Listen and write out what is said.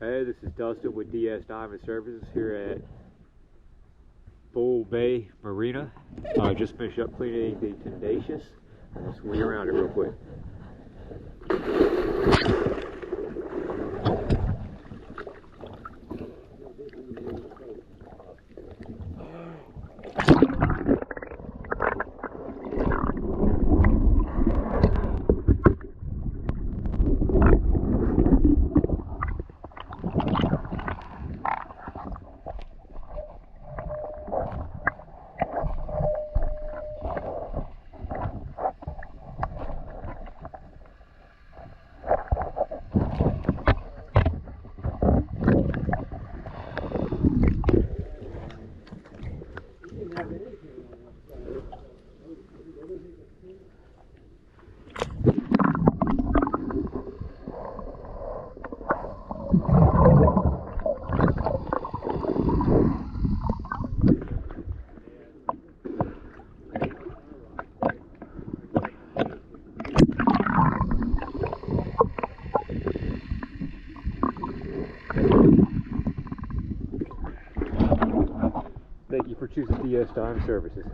Hey, this is Dustin with DS Diamond Services here at Bull Bay Marina. Just finished up cleaning the Tanacious. I'll swing around it real quick. Thank you for choosing DS Diamond Services.